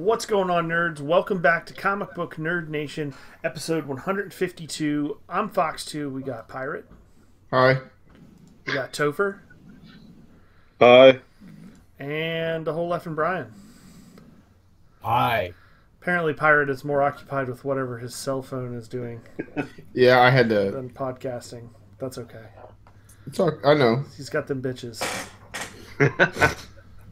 What's going on, nerds? Welcome back to Comic Book Nerd Nation, episode 152. I'm Fox2. We got Pirate. Hi. We got Topher. Hi. And the whole effing Brian. Hi. Apparently, Pirate is more occupied with whatever his cell phone is doing Yeah, I had to. than podcasting. That's okay. It's all, I know. He's got them bitches.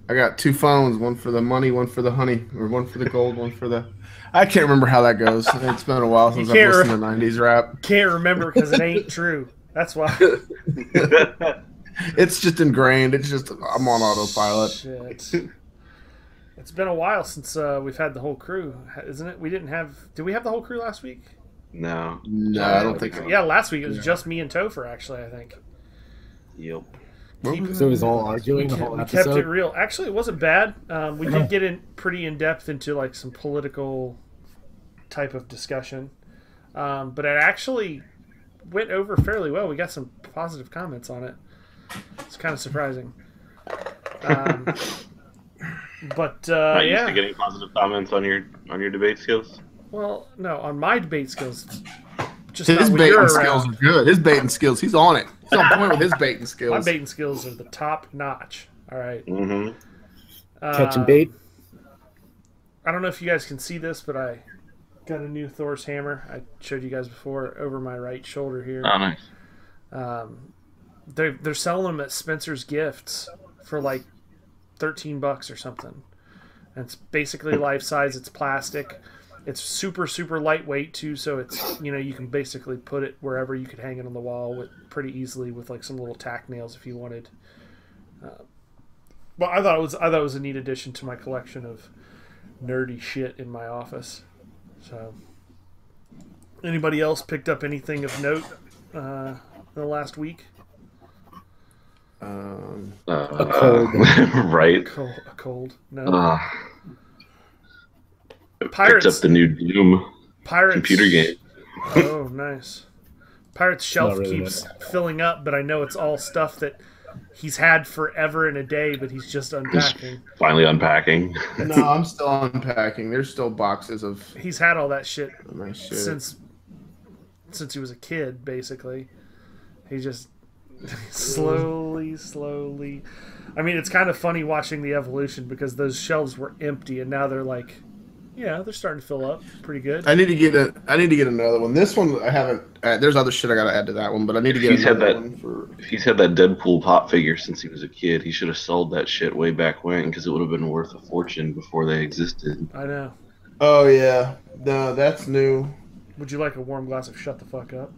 I got two phones, one for the money, one for the honey, or one for the gold, one for the. I can't remember how that goes. It's been a while since I've listened to '90s rap. Can't remember because it ain't true. That's why. It's just ingrained. It's just I'm on autopilot. Shit. It's been a while since we've had the whole crew, isn't it? We didn't have. Did we have the whole crew last week? No. No, I don't think so. Yeah, last week it was just me and Topher, actually, I think. Yep. So it was all arguing the whole We episode? kept it real. Actually, it wasn't bad. We did get in pretty in-depth into like some political type of discussion. But it actually went over fairly well. We got some positive comments on it. It's kind of surprising. But Not used yeah. to getting positive comments on your debate skills. Well, no, on my debate skills, just His not when baiting you're skills around. are good. His baiting skills, he's on it. He's on point with his baiting My skills. baiting skills are the top notch. All right. Mm-hmm. Catching bait? I don't know if you guys can see this, but I got a new Thor's hammer. I showed you guys before over my right shoulder here. Oh, nice. They're selling them at Spencer's Gifts for like $13 or something. And it's basically life size. It's plastic. It's super, super lightweight too, so it's, you can basically put it wherever. You could hang it on the wall pretty easily with like some little tack nails if you wanted. But I thought it was a neat addition to my collection of nerdy shit in my office. So, anybody else picked up anything of note in the last week? A cold. Right. A cold? No. Picked Pirates. up the new Doom Pirates computer game. Oh, nice. Pirate's shelf really keeps filling up, but I know it's all stuff that he's had forever and a day, but he's just unpacking. Finally unpacking. No, I'm still unpacking. There's still boxes of He's had all that shit my shit. since he was a kid, basically. He just slowly. I mean, it's kind of funny watching the evolution because those shelves were empty and now they're like, yeah, they're starting to fill up pretty good. I need to get another one. This one I haven't. There's other shit I gotta add to that one, but I need to get He's had another that- one for. If he's had that Deadpool pop figure since he was a kid, he should have sold that shit way back when because it would have been worth a fortune before they existed. I know. Oh yeah, no, that's new. Would you like a warm glass of shut the fuck up?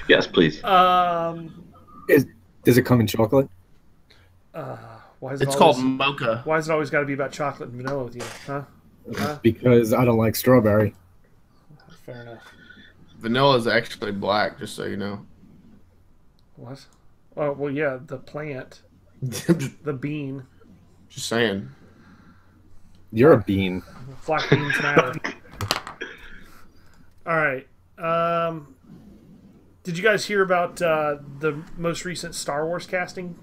Yes, please. Um, Does it come in chocolate? why is it It's always, called mocha. Why is it always got to be about chocolate and vanilla with you? Huh? Because I don't like strawberry. Fair enough. Vanilla is actually black, just so you know. What? Oh, well, yeah, the plant, the bean. Just saying. You're a bean. Black beans matter. All right. Did you guys hear about the most recent Star Wars casting?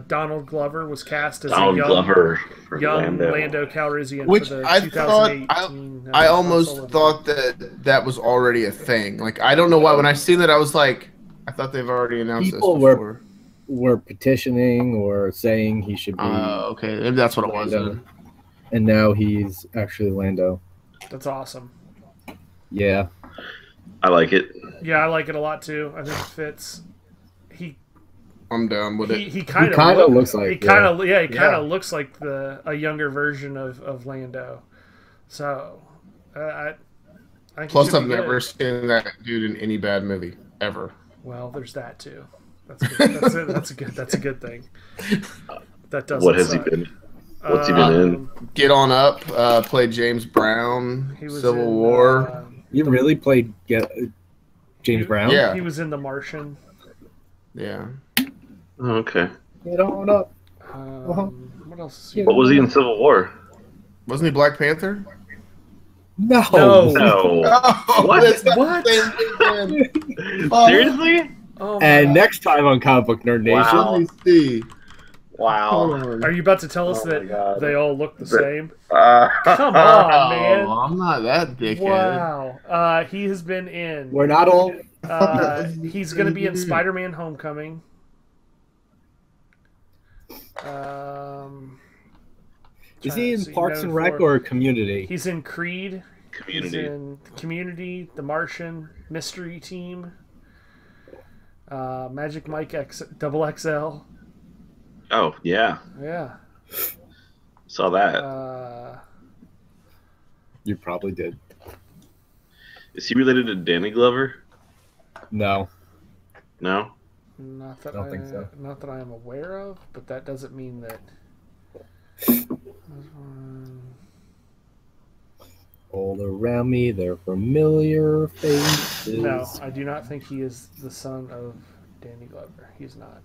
Donald Glover was cast as Donald a young, Glover for young Lando. Lando Calrissian Which for the I thought 2018. I Han almost Solo thought that was already a thing. Like I don't know why. When I seen that, I was like, I thought they've already announced People this were- before. We're petitioning or saying he should be. Okay, maybe that's what it was. Lando. Then. And now he's actually Lando. That's awesome. Yeah. I like it. Yeah, I like it a lot too. I think it fits. I'm down with it. He kind kinda of looks like, he kind of Yeah. looks like a younger version of Lando. So I think it Plus, should I've be never good. seen that dude in any bad movie ever. Well, there's that too. That's good. That's a good thing. That doesn't. What has he suck. been? What's he been in? Get on up. Played James Brown. He was Civil in, War. You really played James Brown? Yeah. He was in The Martian. Yeah. Oh, okay. Get on up. What else? Is he What was he in Civil War? Wasn't he Black Panther? No. No. No. Oh, What? that's not What? the same thing. Seriously? Oh my And God. next time on Comic Book Nerd Nation, Wow. Let me see. Wow. Are you about to tell us Oh my that God. they all look the But- same? Come on, man. Oh, I'm not that dickhead. Wow. He has been in. We're not all. He's going to be in Spider-Man: Homecoming. Is he in Parks and Rec or Community? He's in Creed. Community. He's in Community, The Martian, Mystery Team, Magic Mike Double XL. Oh, yeah. Yeah. Saw that. You probably did. Is he related to Danny Glover? No. No? Not that I don't think so. Not that I am aware of, but that doesn't mean that. All around me, they're familiar faces. No, I do not think he is the son of Danny Glover. He's not.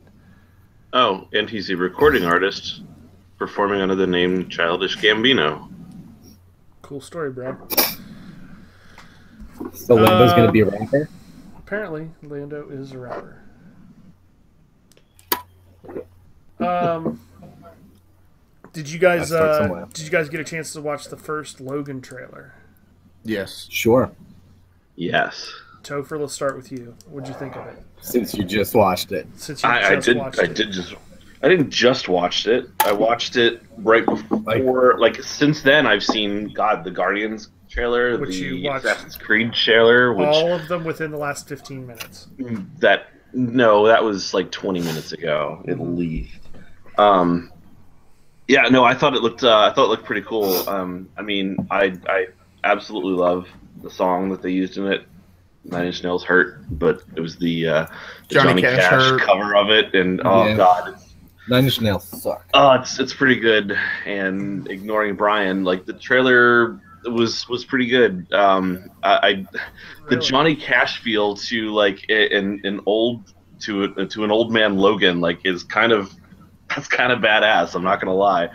Oh, and he's a recording artist performing under the name Childish Gambino. Cool story, bro. So Lando's going to be a rapper? Apparently, Lando is a rapper. Did you guys get a chance to watch the first Logan trailer? Yes. Sure. Yes. Topher, let's start with you. What'd you think of it? Since you just watched it. Since you I watched it. didn't just watch it. I watched it right before. Since then, I've seen the Guardians trailer, Which you the watched Assassin's Creed trailer, which all of them within the last 15 minutes. that was like 20 minutes ago at least. Yeah, no, I thought it looked pretty cool. I mean, I absolutely love the song that they used in it. 9 Inch Nails Hurt, but it was the Johnny Cash cover of it, and God, 9 Inch Nails suck. Oh, it's pretty good. And ignoring Brian, like the trailer was pretty good. The Johnny Cash feel to like an old man Logan like is kind of badass. I'm not gonna lie.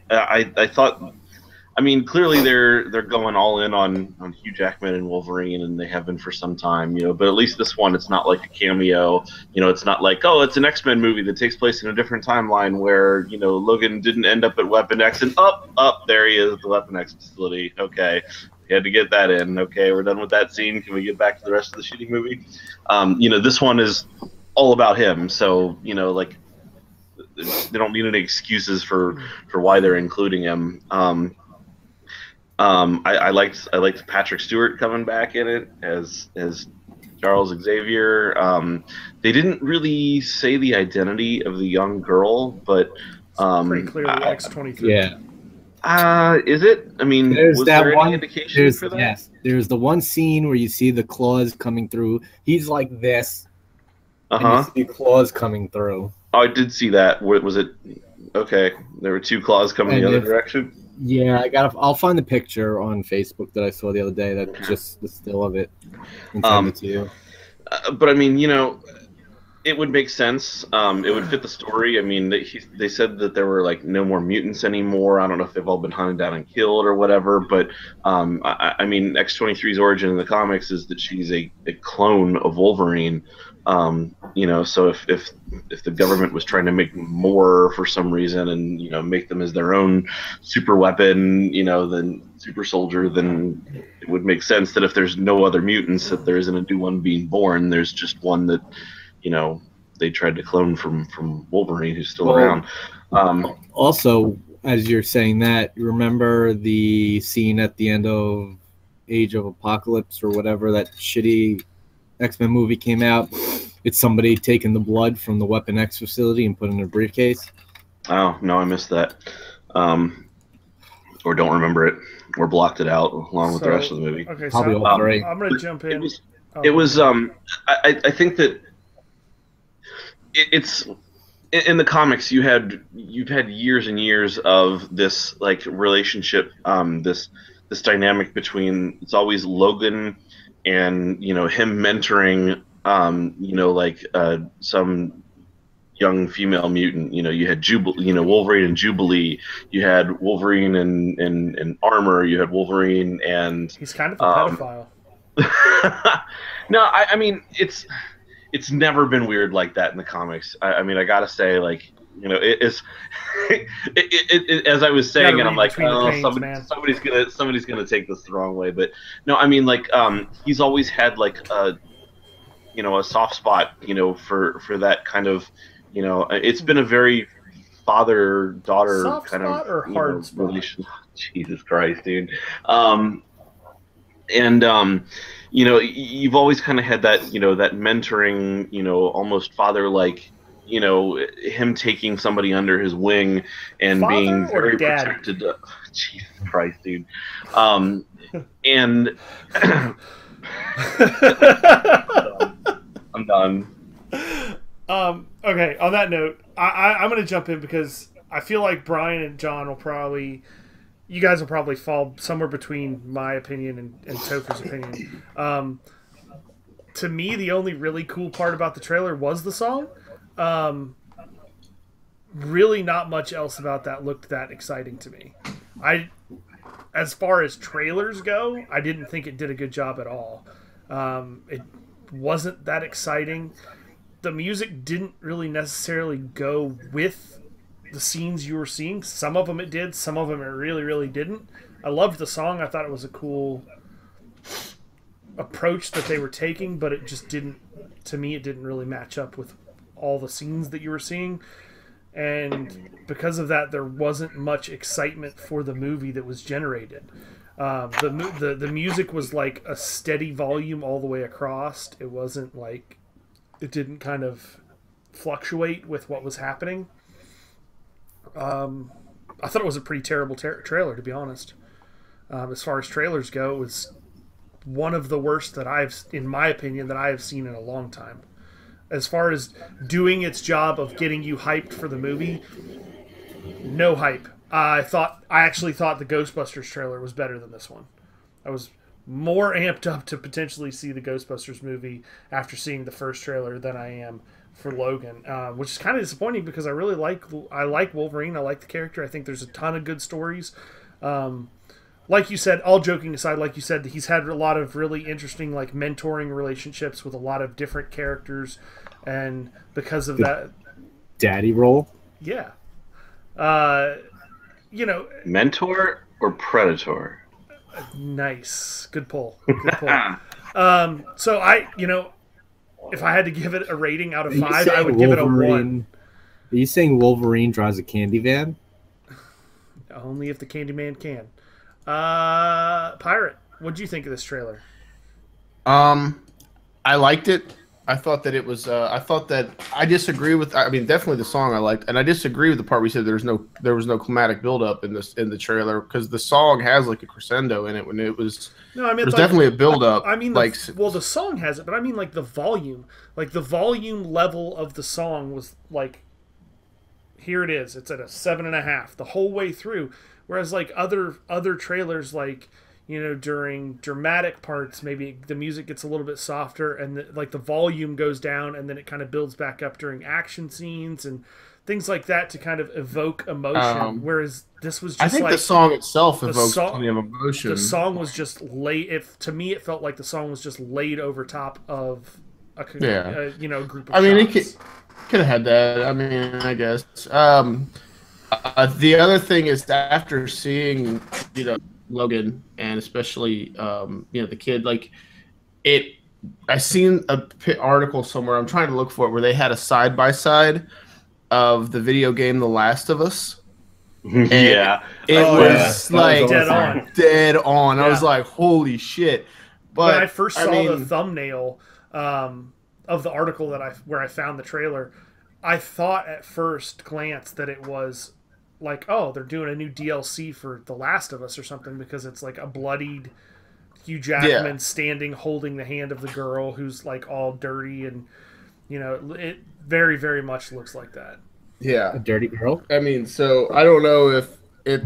I thought. I mean, clearly they're going all in on Hugh Jackman and Wolverine, and they have been for some time, But at least this one, it's not like a cameo. It's not like, oh, it's an X-Men movie that takes place in a different timeline where Logan didn't end up at Weapon X, and up there he is at the Weapon X facility. Okay, we had to get that in. Okay, we're done with that scene. Can we get back to the rest of the shooting movie? This one is all about him, so like they don't need any excuses for why they're including him. I liked Patrick Stewart coming back in it as Charles Xavier. They didn't really say the identity of the young girl, but pretty clearly X-23. Yeah. Is it? I mean, was there any indication for that? Yes. There's the one scene where you see the claws coming through. He's like this. And you see claws coming through. Oh, I did see that. Was it? Okay, there were 2 claws coming the other direction. Yeah, I'll find the picture on Facebook that I saw the other day. That's just the still of it. And send it to you. But I mean, it would make sense. It would fit the story. I mean, they said that there were like no more mutants anymore. I don't know if they've all been hunted down and killed or whatever. But I mean, X-23's origin in the comics is that she's a clone of Wolverine. So if the government was trying to make more for some reason and make them as their own super weapon, then super soldier, then it would make sense that if there's no other mutants, that there isn't a new one being born. There's just one that they tried to clone from Wolverine, who's still around. Also, as you're saying that, remember the scene at the end of Age of Apocalypse or whatever, that shitty X-Men movie came out? It's somebody taking the blood from the Weapon X facility and put it in a briefcase. Oh, no, I missed that. Or don't remember it, or blocked it out along with the rest of the movie. Okay, so I'm going to jump in. It was I think that it's in the comics you've had years and years of this like relationship, this dynamic between, it's always Logan and him mentoring some young female mutant. You had Wolverine and Jubilee. You had Wolverine and Armor. You had Wolverine and he's kind of a pedophile. No, I mean it's it's never been weird like that in the comics. I mean, I gotta say, like, you know, it's as I was saying, and I'm like, oh, somebody's gonna take this the wrong way, but no, I mean, like, he's always had like a, you know, a soft spot, you know, for that kind of, you know, it's been a very father-daughter soft kind spot of or hard spot? relation. Jesus Christ, dude. You know, you've always kind of had that, you know, that mentoring, you know, almost father-like, you know, him taking somebody under his wing and Father being very or dad? protected. Jesus Christ, dude. And I'm done. Okay, on that note, I'm going to jump in because I feel like Brian and John will probably... You guys will probably fall somewhere between my opinion and Topher's opinion. To me, the only really cool part about the trailer was the song. Really not much else about that looked that exciting to me. As far as trailers go, I didn't think it did a good job at all. It wasn't that exciting. The music didn't really necessarily go with the scenes you were seeing. Some of them it did, some of them it really, really didn't. I loved the song. I thought it was a cool approach that they were taking, but it just didn't, to me, it didn't really match up with all the scenes that you were seeing. And because of that, there wasn't much excitement for the movie that was generated. The music was like a steady volume all the way across. It wasn't like, it didn't kind of fluctuate with what was happening. I thought it was a pretty terrible trailer, to be honest. As far as trailers go, it was one of the worst that in my opinion, that I have seen in a long time. As far as doing its job of getting you hyped for the movie, no hype. I actually thought the Ghostbusters trailer was better than this one. I was more amped up to potentially see the Ghostbusters movie after seeing the first trailer than I am for Logan, which is kind of disappointing because I like Wolverine. I like the character. I think there's a ton of good stories. Like you said, all joking aside, like you said, he's had a lot of really interesting like mentoring relationships with a lot of different characters, and because of that, daddy role. Yeah. You know, mentor or predator. Nice, good pull. Good pull. So if I had to give it a rating out of 5, I would give it a 1. Are you saying Wolverine drives a candy van? Only if the Candyman can. Pirate, what'd you think of this trailer? I liked it. I thought that it was. I disagree with. I mean, definitely the song I liked, and I disagree with the part where you said there was no climatic buildup in the trailer, because the song has like a crescendo in it when it was. No, I mean, there's like, definitely a buildup. I mean, the song has it, but I mean like the volume level of the song was like, here it is. It's at a 7.5 the whole way through, whereas like other trailers, like, you know, during dramatic parts, maybe the music gets a little bit softer and the volume goes down, and then it kind of builds back up during action scenes and things like that to kind of evoke emotion. Whereas this was just, I think, the song itself evokes plenty of emotion. The song was just to me, it felt like the song was just laid over top of a group of it could have had that. I mean, I guess. The other thing is that after seeing, Logan, and especially the kid, like I seen a article somewhere, I'm trying to look for it, where they had a side by side of the video game The Last of Us. Yeah, it was like dead on. Yeah. I was like, holy shit. But when I first saw the thumbnail of the article where I found the trailer, I thought at first glance that it was like, oh, they're doing a new DLC for The Last of Us or something, because it's like a bloodied Hugh Jackman standing holding the hand of the girl who's like all dirty, and it very, very much looks like that. Yeah, a dirty girl. I mean, so I don't know if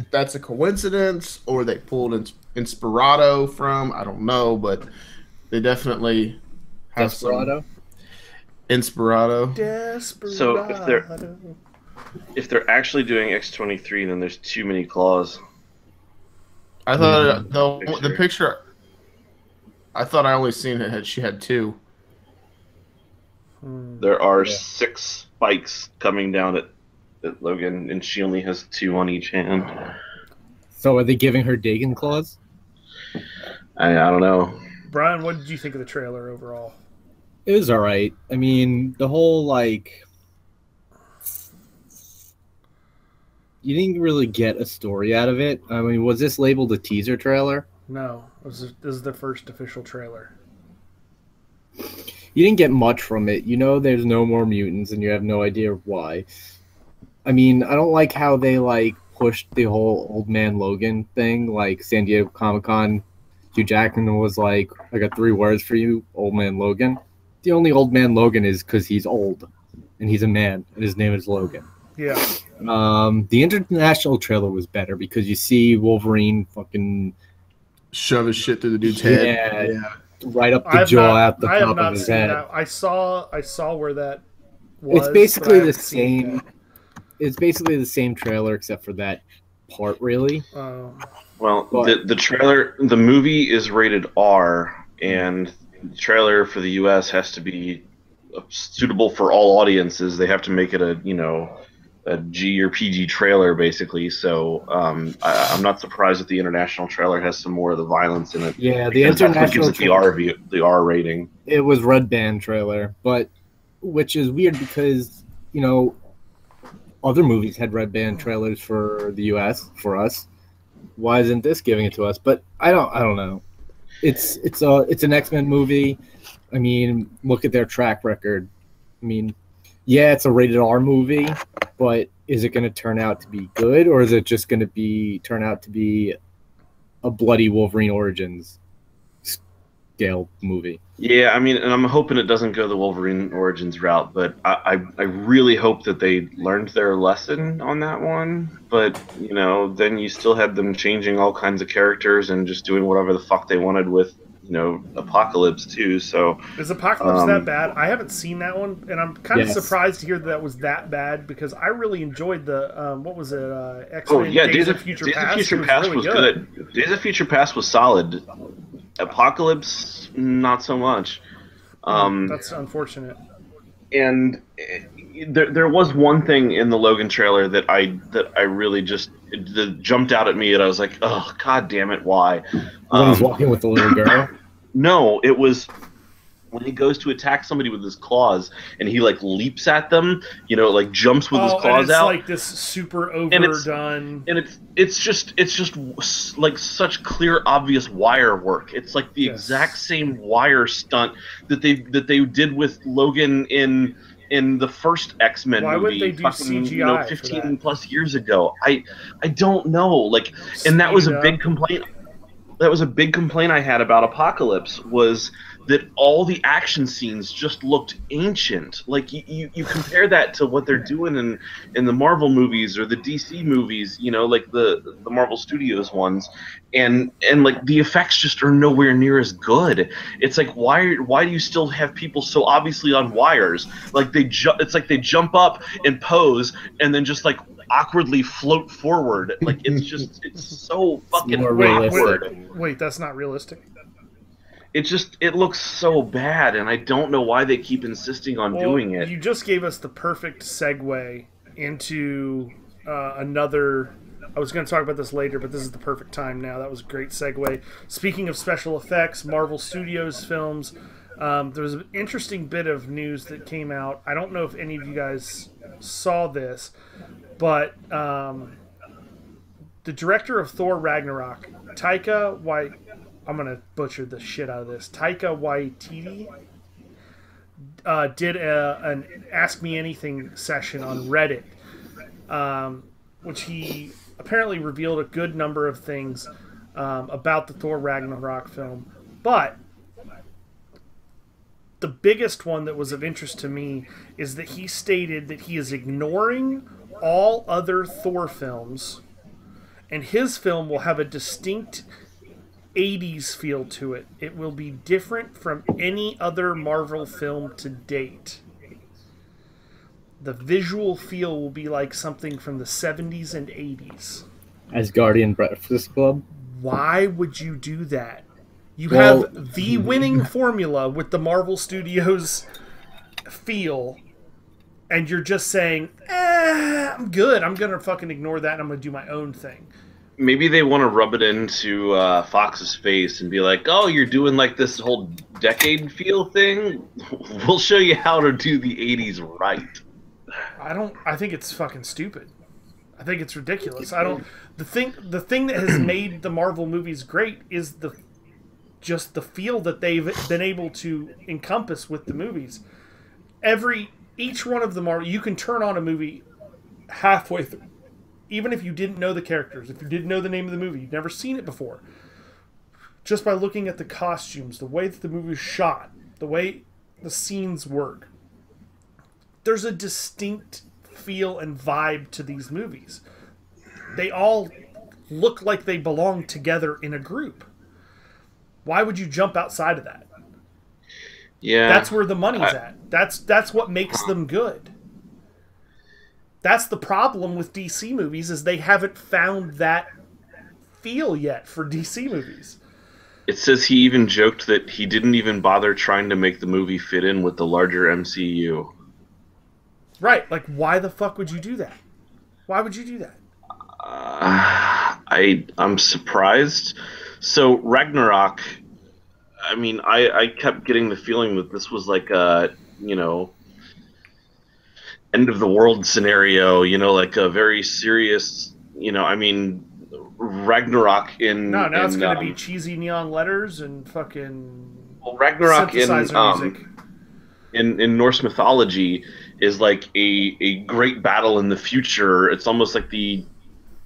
that's a coincidence or they pulled Inspirato from. I don't know, but they definitely have Desperado. Inspirato. Desperado. So if they're actually doing X-23, then there's too many claws. I thought the picture. I thought I only seen it. She had 2. There are Yeah. 6 spikes coming down at Logan, and she only has 2 on each hand. So are they giving her Dagon claws? I don't know. Brian, what did you think of the trailer overall? It was all right. I mean, the whole like you didn't really get a story out of it. I mean, was this labeled a teaser trailer? No, this is the first official trailer. You didn't get much from it. You know, there's no more mutants, and you have no idea why. I mean, I don't like how they like pushed the whole Old Man Logan thing. Like San Diego Comic-Con, Hugh Jackman was like, "I got 3 words for you, Old Man Logan." The only Old Man Logan is because he's old, and he's a man, and his name is Logan. Yeah. The international trailer was better because you see Wolverine fucking Shove his shit through the dude's Yeah. head. Yeah. right up the jaw out the I have top not of his seen head. that. I saw where that was. It's basically but I the haven't seen same. It's basically the same trailer except for that part, really. that. Well, But- the trailer, the movie is rated R, and the trailer for the U.S. has to be suitable for all audiences. They have to make it a G or PG trailer, basically. So I'm not surprised that the international trailer has some more of the violence in it. Yeah, the because that's what international gives it the R rating. It was Red Band trailer, but which is weird because other movies had Red Band trailers for the U.S. for us. Why isn't this giving it to us? But I don't know. It's an X-Men movie. I mean, look at their track record. I mean, yeah, it's a rated R movie, but is it going to turn out to be good, or is it just going to turn out to be a bloody Wolverine Origins scale movie? Yeah, I mean, and I'm hoping it doesn't go the Wolverine Origins route, but I really hope that they learned their lesson on that one. But, then you still had them changing all kinds of characters and just doing whatever the fuck they wanted with, Apocalypse too. So Is Apocalypse that bad? I haven't seen that one, and I'm kind of Yes. surprised to hear that was that bad because I really enjoyed the what was it? X-Men Days of Future Past was good. Days of Future Past was solid. Apocalypse, not so much. That's unfortunate. And there was one thing in the Logan trailer that I really just that jumped out at me, and I was like, oh, god damn it, why? When he's walking with the little girl. No, it was when he goes to attack somebody with his claws, and he like leaps at them, like jumps with his And claws it's out. like this super And it's- overdone. And it's just like such clear, obvious wire work. It's like the Yes. exact same wire stunt that they did with Logan in the first X-Men Why movie. wouldn't they do CGI for 15 that? plus years ago. I don't know. Like, and that was Speed a it big up. complaint. That was a big complaint I had about Apocalypse was that all the action scenes just looked ancient. Like you compare that to what they're doing in the Marvel movies or the DC movies, like the Marvel Studios ones, and like the effects just are nowhere near as good. It's like why do you still have people so obviously on wires? Like it's like they jump up and pose and then just like awkwardly float forward. Like it's so fucking more awkward. Wait, that's not realistic. It looks so bad, and I don't know why they keep insisting on doing it. You just gave us the perfect segue into another. I was going to talk about this later, but this is the perfect time now. That was a great segue. Speaking of special effects, Marvel Studios films, there was an interesting bit of news that came out. I don't know if any of you guys saw this, but the director of Thor Ragnarok, I'm going to butcher the shit out of this. Taika Waititi did an Ask Me Anything session on Reddit, which he apparently revealed a good number of things about the Thor Ragnarok film. But the biggest one that was of interest to me is that he stated that he is ignoring all other Thor films, and his film will have a distinct 80s feel to it. It will be different from any other Marvel film to date. The visual feel will be like something from the 70s and 80s. Asgardian Breakfast Club. Why would you do that? You Well- have the winning formula with the Marvel Studios feel, and you're just saying, I'm good. I'm going to fucking ignore that and I'm going to do my own thing. Maybe they want to rub it into Fox's face and be like, oh, you're doing like this whole decade feel thing? We'll show you how to do the 80s right. I think it's fucking stupid. I think it's ridiculous. The thing that has made the Marvel movies great is just the feel that they've been able to encompass with the movies. Each one of them you can turn on a movie halfway through. Even if you didn't know the characters, if you didn't know the name of the movie, you'd never seen it before. Just by looking at the costumes, the way that the movie is shot, the way the scenes work, there's a distinct feel and vibe to these movies. They all look like they belong together in a group. Why would you jump outside of that? Yeah, that's where the money's at. That's what makes them good. That's the problem with DC movies, is they haven't found that feel yet for DC movies. It says he even joked that he didn't even bother trying to make the movie fit in with the larger MCU. Right, like why the fuck would you do that? Why would you do that? I'm surprised. So Ragnarok, I mean, I kept getting the feeling that this was like a, end of the world scenario, like a very serious, I mean, Ragnarok in... No, now it's going to be cheesy neon letters and fucking... Well, Ragnarok in Norse mythology is like a great battle in the future. It's almost like the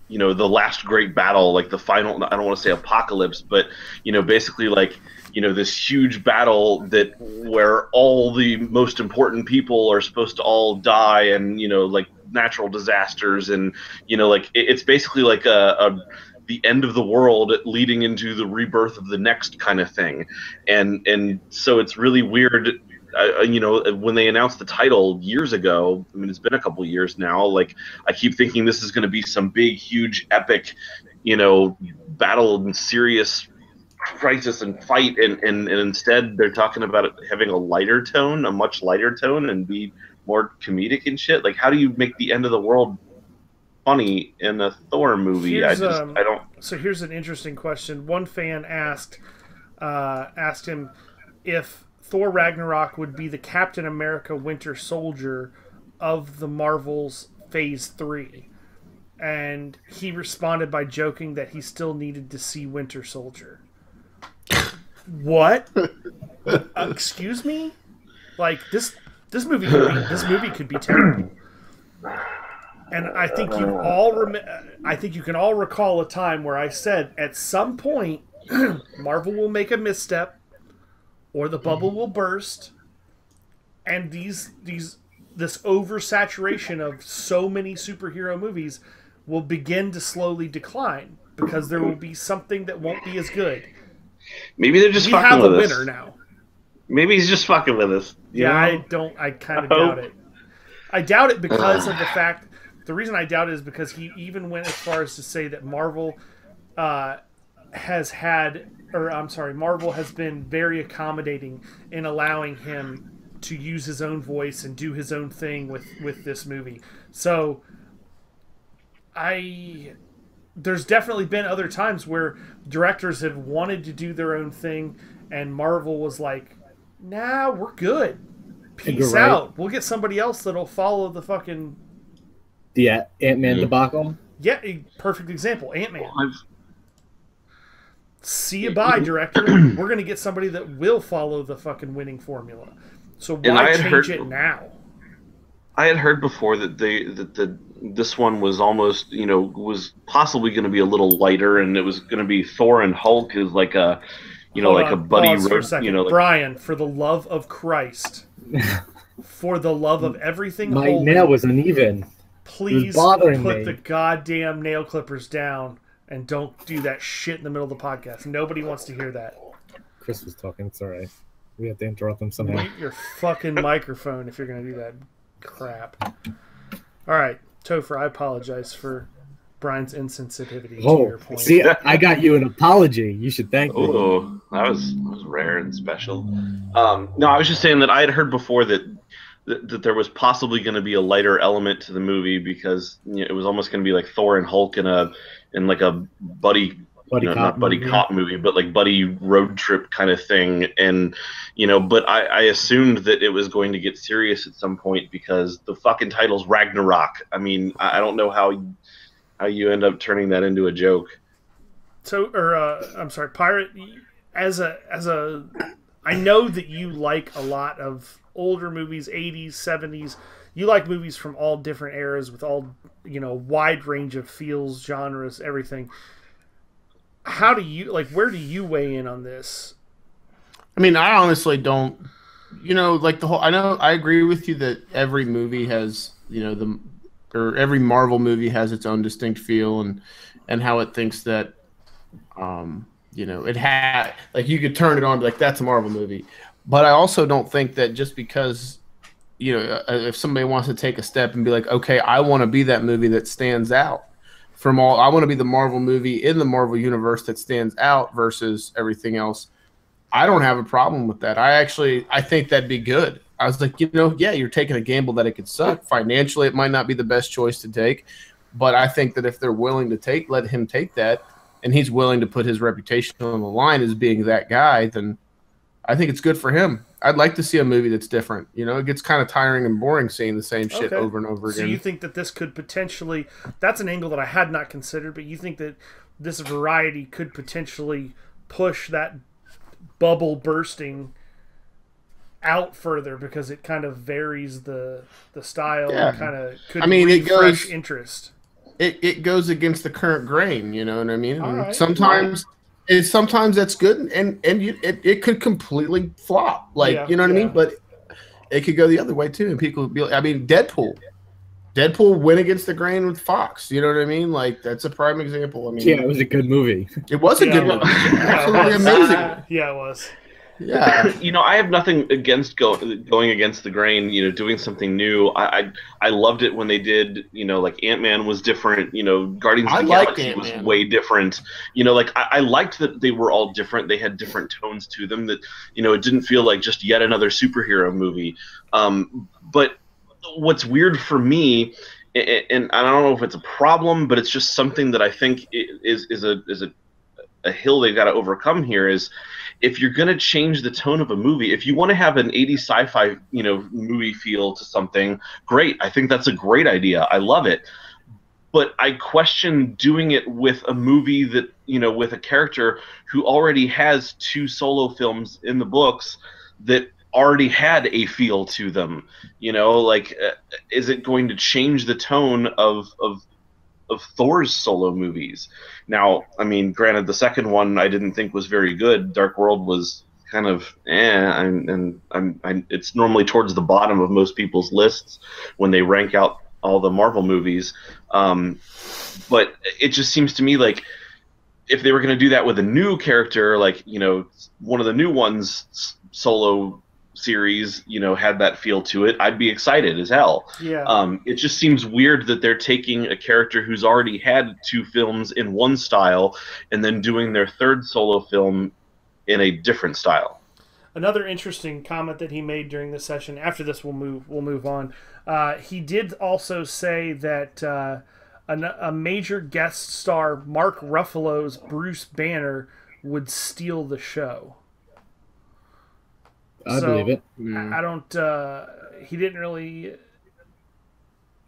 last great battle, like the final, I don't want to say apocalypse, but, basically like, this huge battle where all the most important people are supposed to all die, and, like natural disasters, and, like it's basically like the end of the world leading into the rebirth of the next kind of thing. And so it's really weird. When they announced the title years ago, I mean, it's been a couple years now, like I keep thinking this is going to be some big, huge, epic, battle and serious crisis and fight, and instead they're talking about it having a much lighter tone, and be more comedic and shit. Like, how do you make the end of the world funny in a Thor movie? I don't. So here's an interesting question. One fan asked him if Thor Ragnarok would be the Captain America Winter Soldier of the Marvel's Phase 3. And he responded by joking that he still needed to see Winter Soldier. What? Excuse me? Like, this movie could be terrible. And I think you can all recall a time where I said at some point Marvel will make a misstep, or the bubble will burst, and this oversaturation of so many superhero movies will begin to slowly decline, because there will be something that won't be as good. Maybe they're just fucking with us. We have a winner now. Maybe he's just fucking with us. I kind of doubt it. I doubt it because of the fact... The reason I doubt it is because he even went as far as to say that Marvel Marvel has been very accommodating in allowing him to use his own voice and do his own thing with this movie. So there's definitely been other times where directors have wanted to do their own thing, and Marvel was like, nah, we're good. Peace out. Right. We'll get somebody else that'll follow the fucking... The Ant-Man debacle? Yeah, a perfect example. Ant-Man. See you bye, director. We're going to get somebody that will follow the fucking winning formula. So why change it now? I had heard before that this one was almost, was possibly going to be a little lighter, and it was going to be Thor and Hulk is like a, a buddy road. Brian, for the love of Christ, for the love of everything my holy, nail was uneven. Please put the goddamn nail clippers down and don't do that shit in the middle of the podcast. Nobody wants to hear that. Chris was talking. It's all right. We have to interrupt him somehow. Mute your fucking microphone if you're going to do that crap. All right, Topher, I apologize for Brian's insensitivity to your point. See, I got you an apology. You should thank me. Oh, that was rare and special. No, I was just saying that I had heard before that that there was possibly going to be a lighter element to the movie because it was almost going to be like Thor and Hulk in like a buddy not buddy cop movie, but like buddy road trip kind of thing. And but I assumed that it was going to get serious at some point because the fucking title's Ragnarok. I mean, I don't know how you end up turning that into a joke. So, I'm sorry, Pirate. As a, I know that you like a lot of older movies, 80s, 70s. You like movies from all different eras with all wide range of feels, genres, everything. How do you where do you weigh in on this? I mean, I honestly don't, like the whole, I agree with you that every movie has, every Marvel movie has its own distinct feel and how it thinks that, it had, like, you could turn it on, like, that's a Marvel movie. But I also don't think that just because, if somebody wants to take a step and be like, okay, I want to be that movie that stands out. I want to be the Marvel movie in the Marvel universe that stands out versus everything else. I don't have a problem with that. I think that'd be good. I was like, yeah, you're taking a gamble that it could suck. Financially, it might not be the best choice to take. But I think that if they're willing to let him take that, and he's willing to put his reputation on the line as being that guy, then I think it's good for him. I'd like to see a movie that's different. It gets kind of tiring and boring seeing the same shit over and over again. So you think that this could potentially, that's an angle that I had not considered, but you think that this variety could potentially push that bubble bursting out further because it kind of varies the style and kind of could refresh interest. It goes against the current grain, you know what I mean? Right. Sometimes that's good, and it could completely flop, you know what I mean? But it could go the other way too, and people would be. I mean, Deadpool went against the grain with Fox. You know what I mean? Like, that's a prime example. I mean, yeah, it was a good movie. It was a good movie, absolutely amazing. Yeah, it was. Yeah, I have nothing against going against the grain. Doing something new. I loved it when they did. Like Ant-Man was different. Guardians of the Galaxy was way different. I liked that they were all different. They had different tones to them. That it didn't feel like just yet another superhero movie. But what's weird for me, and I don't know if it's a problem, but it's just something that I think is a hill they've got to overcome here is. If you're going to change the tone of a movie, if you want to have an 80s sci-fi, movie feel to something, great. I think that's a great idea. I love it. But I question doing it with a movie that, with a character who already has 2 solo films in the books that already had a feel to them. Is it going to change the tone of Thor's solo movies? Now, I mean, granted, the second one I didn't think was very good. Dark World was kind of it's normally towards the bottom of most people's lists when they rank out all the Marvel movies. But it just seems to me like if they were going to do that with a new character, like one of the new ones solo series, had that feel to it, I'd be excited as hell. Yeah. It just seems weird that they're taking a character who's already had 2 films in one style and then doing their third solo film in a different style. Another interesting comment that he made during the session. After this, we'll move on. He did also say that a major guest star, Mark Ruffalo's Bruce Banner, would steal the show. I believe it. I don't. He didn't really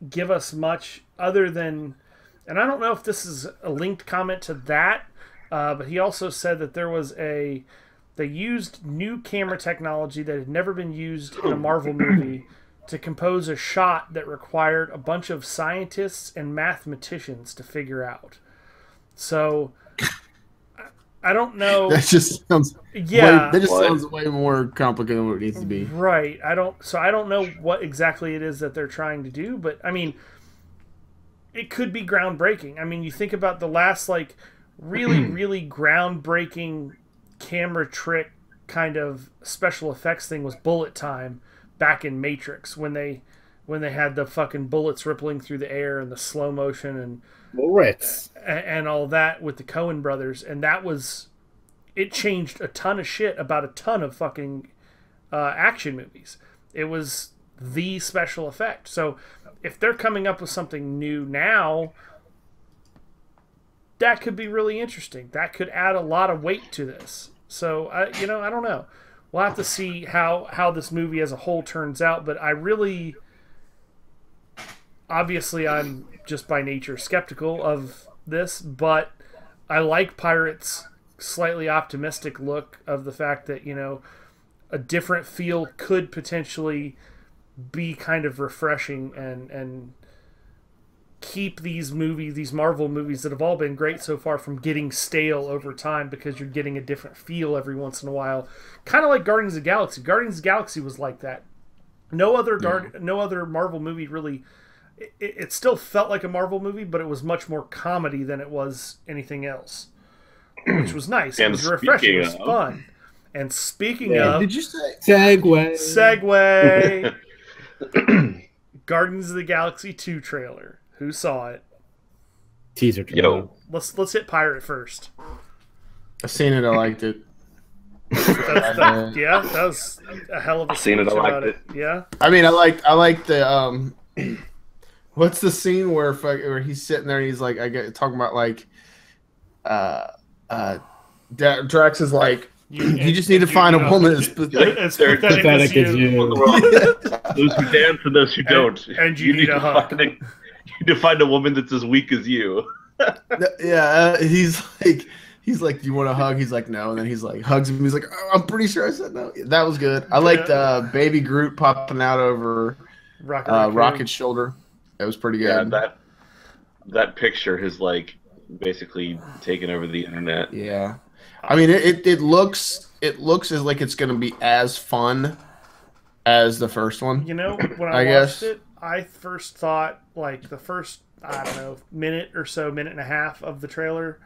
give us much other than, and I don't know if this is a linked comment to that, but he also said that they used new camera technology that had never been used in a Marvel movie to compose a shot that required a bunch of scientists and mathematicians to figure out. So I don't know. That just sounds sounds way more complicated than what it needs to be. Right. I don't know what exactly it is that they're trying to do, but I mean, it could be groundbreaking. I mean, you think about the last really really groundbreaking camera trick kind of special effects thing was Bullet Time back in Matrix when they had the fucking bullets rippling through the air and the slow motion and all that with the Coen brothers, and it changed a ton of shit about a ton of fucking action movies. It was the special effect. So if they're coming up with something new now, that could be really interesting. That could add a lot of weight to this. So I don't know. We'll have to see how this movie as a whole turns out. But I really, obviously, I'm just by nature skeptical of this, but I like Pirates' slightly optimistic look of the fact that, a different feel could potentially be kind of refreshing and keep these Marvel movies that have all been great so far from getting stale over time, because you're getting a different feel every once in a while. Kind of like Guardians of the Galaxy. Guardians of the Galaxy was like that. No other Marvel movie really. It still felt like a Marvel movie, but it was much more comedy than it was anything else, which was nice. It was refreshing. It was fun. And speaking of, did you say segue? Guardians of the Galaxy 2 trailer. Who saw it? Teaser trailer. Yo, Let's hit Pirate first. I seen it. I liked it. Yeah, that was a hell of a seen it. I about liked it. Yeah. I mean, I like the what's the scene where he's sitting there and he's like, talking about like, Drax is like, you just need to find a woman as pathetic as pathetic as you. Those who dance and those who don't. And you need a hug. You need to find a woman that's as weak as you. Yeah, he's like, do you want a hug? He's like, no. And then he's like, hugs him. He's like, oh, I'm pretty sure I said no. That was good. I liked Baby Groot popping out over Rocket's shoulder. That was pretty good. Yeah, that picture has like basically taken over the internet. Yeah, I mean, it looks as like it's going to be as fun as the first one. When I watched it, I first thought like the first, I don't know, minute and a half of the trailer,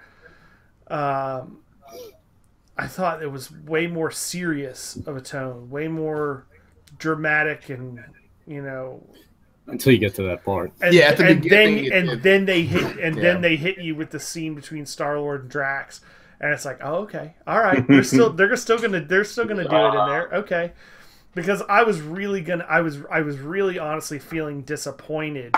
I thought it was way more serious of a tone, way more dramatic, and until you get to that part. And, yeah, at the beginning, then they hit you with the scene between Star-Lord and Drax, and it's like, oh, okay, all right, they're still gonna do it in there, okay. Because I was really honestly feeling disappointed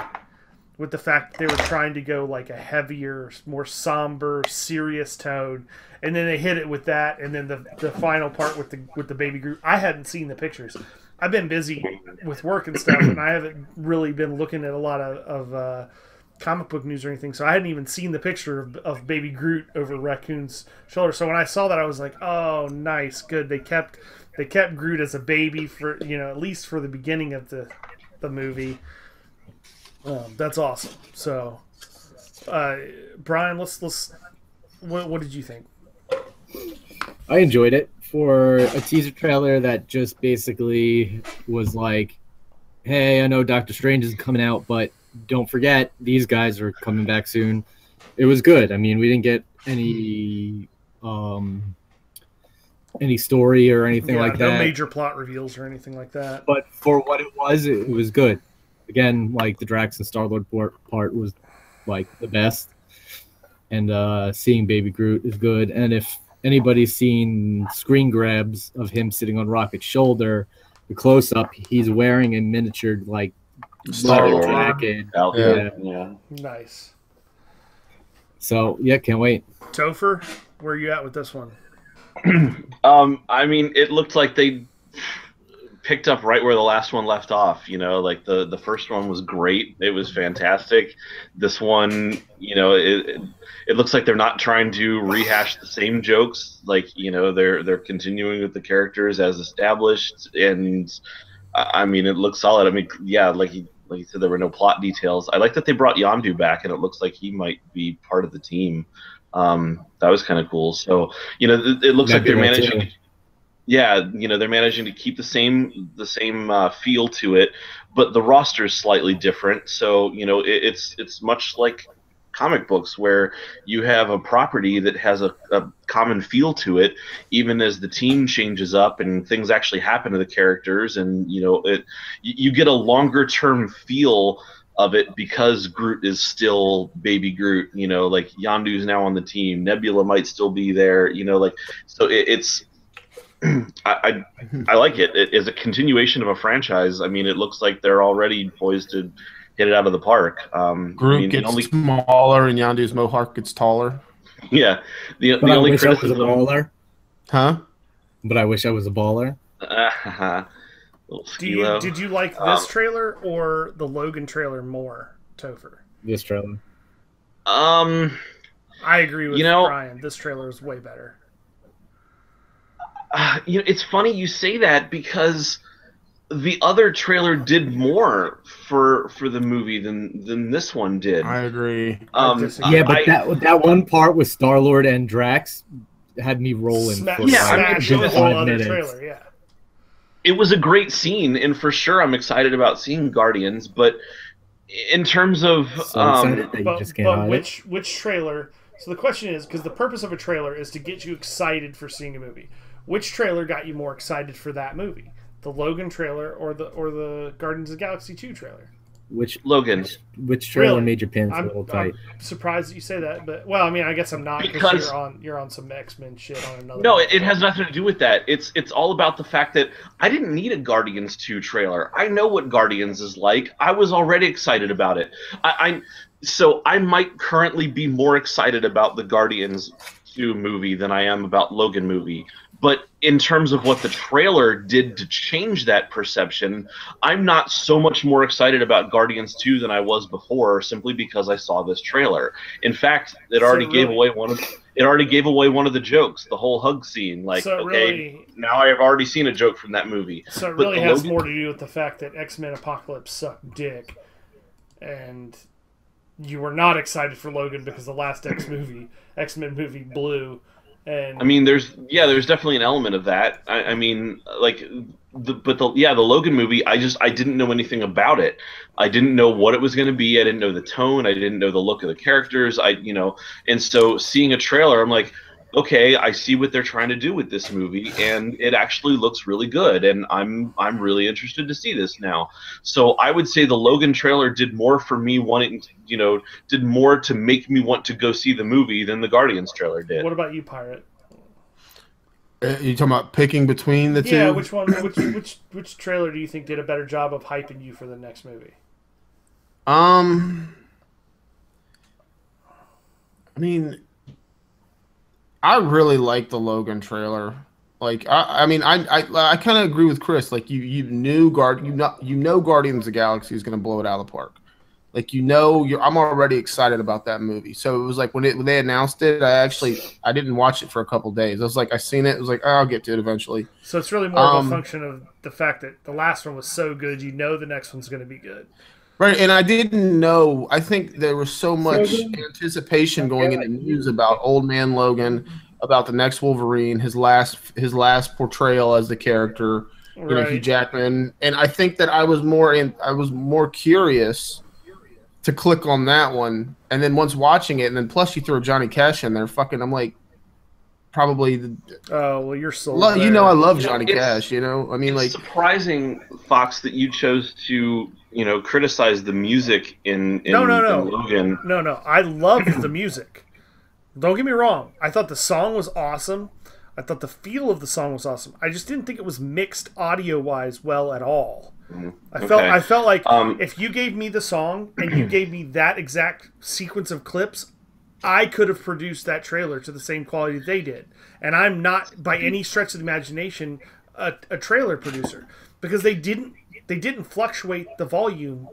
with the fact that they were trying to go like a heavier, more somber, serious tone, and then they hit it with that, and then the final part with the Baby Groot. I hadn't seen the pictures. I've been busy with work and stuff, and I haven't really been looking at a lot of comic book news or anything, so I hadn't even seen the picture of Baby Groot over Raccoon's shoulder. So when I saw that, I was like, oh, nice, good. They kept Groot as a baby for at least for the beginning of the movie. That's awesome. So, Brian, let's. What did you think? I enjoyed it. For a teaser trailer that just basically was like, hey, I know Doctor Strange is coming out, but don't forget, these guys are coming back soon. It was good. I mean, we didn't get any story or anything like that. No major plot reveals or anything like that. But for what it was good. Again, like the Drax and Star-Lord part was like the best. And seeing Baby Groot is good. And if anybody's seen screen grabs of him sitting on Rocket's shoulder, the close-up, he's wearing a miniature like Star-Lord jacket. Yeah. Nice. So yeah, can't wait. Topher, where are you at with this one? I mean, it looked like they picked up right where the last one left off. Like the first one was great. It was fantastic. This one, it looks like they're not trying to rehash the same jokes. Like, they're continuing with the characters as established, and I mean, it looks solid. I mean, yeah, like you said, there were no plot details. I like that they brought Yondu back, and it looks like he might be part of the team. That was kind of cool. So, it looks like they're managing. Yeah, they're managing to keep the same feel to it, but the roster is slightly different. So, it's much like comic books where you have a property that has a common feel to it, even as the team changes up and things actually happen to the characters, and you get a longer term feel of it because Groot is still Baby Groot. Like Yondu's now on the team, Nebula might still be there. So it's I like it. It is a continuation of a franchise. I mean, it looks like they're already poised to hit it out of the park. Groot gets smaller and Yondu's mohawk gets taller. Yeah, the But I only wish I was a criticism. baller. Huh? But I wish I was a baller. Little Did you like this trailer or the Logan trailer more, Topher? This trailer. I agree with Brian. This trailer is way better. It's funny you say that because the other trailer did more for the movie than this one did. I agree. Yeah, but that one part with Star-Lord and Drax had me rolling for the whole other trailer. Yeah, it was a great scene, and for sure, I'm excited about seeing Guardians. But in terms of which trailer? So the question is, because the purpose of a trailer is to get you excited for seeing a movie. Which trailer got you more excited for that movie? The Logan trailer or the Guardians of the Galaxy 2 trailer? Which trailer made your pants a little tight? I'm surprised that you say that, but I mean, I guess I'm not because you're on some X-Men shit on another. No, it has nothing to do with that. It's all about the fact that I didn't need a Guardians 2 trailer. I know what Guardians is like. I was already excited about it. So I might currently be more excited about the Guardians 2 movie than I am about Logan movie. But in terms of what the trailer did to change that perception, I'm not so much more excited about Guardians 2 than I was before, simply because I saw this trailer. In fact, it already gave away one of the jokes, the whole hug scene. Like, now I have already seen a joke from that movie. So it really has more to do with the fact that X-Men Apocalypse sucked dick, and you were not excited for Logan because the last X-Men movie blew. And I mean, there's definitely an element of that. I mean, like, the Logan movie, I didn't know anything about it. I didn't know what it was going to be. I didn't know the tone. I didn't know the look of the characters. And so seeing a trailer, I'm like, okay, I see what they're trying to do with this movie, and it actually looks really good, and I'm really interested to see this now. So I would say the Logan trailer did more for me did more to make me want to go see the movie than the Guardians trailer did. What about you, Pirate? You talking about picking between the two? Yeah, which one? Which trailer do you think did a better job of hyping you for the next movie? I mean, I really like the Logan trailer. Like, I kind of agree with Chris. Like, you know Guardians of the Galaxy is going to blow it out of the park. Like, I'm already excited about that movie. So it was like when they announced it, I didn't watch it for a couple days. I was like, I seen it. It was like, I'll get to it eventually. So it's really more of a function of the fact that the last one was so good, the next one's going to be good. Right, and I didn't know. I think there was so much anticipation going into news about Old Man Logan, about the next Wolverine, his last portrayal as the character, Hugh Jackman, and I think that I was more curious to click on that one, and then once watching it, and then plus you throw Johnny Cash in there, I'm like, probably. You're so. I love Johnny Cash. I mean, it's surprising, Fox, that you chose to criticize the music in Logan. No, I loved the music. Don't get me wrong. I thought the song was awesome. I thought the feel of the song was awesome. I just didn't think it was mixed audio-wise well at all. I felt like if you gave me the song and you gave me that exact sequence of clips, I could have produced that trailer to the same quality they did. And I'm not, by any stretch of the imagination, a trailer producer, because they didn't fluctuate the volume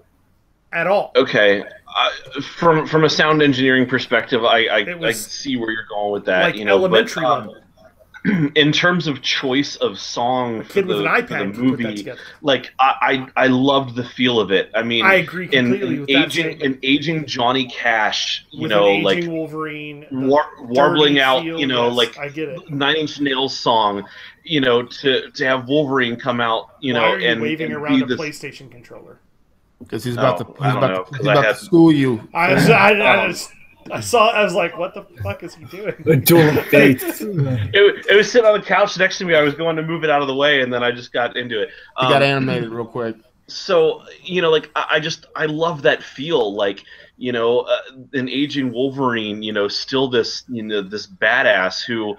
at all. Okay, from a sound engineering perspective, I see where you're going with that. Like elementary level. In terms of choice of song for the movie, like I loved the feel of it. I mean, I agree completely with an aging Johnny Cash, with an aging Wolverine, warbling out, feel, like I get it. 9 Inch Nails song, to have Wolverine come out, Why are you waving around a PlayStation controller? Because he's about to school you. I was like, what the fuck is he doing? A dual face. It was sitting on the couch next to me. I was going to move it out of the way, and then I just got into it. It got animated real quick. So like I love that feel, like an aging Wolverine, still this this badass who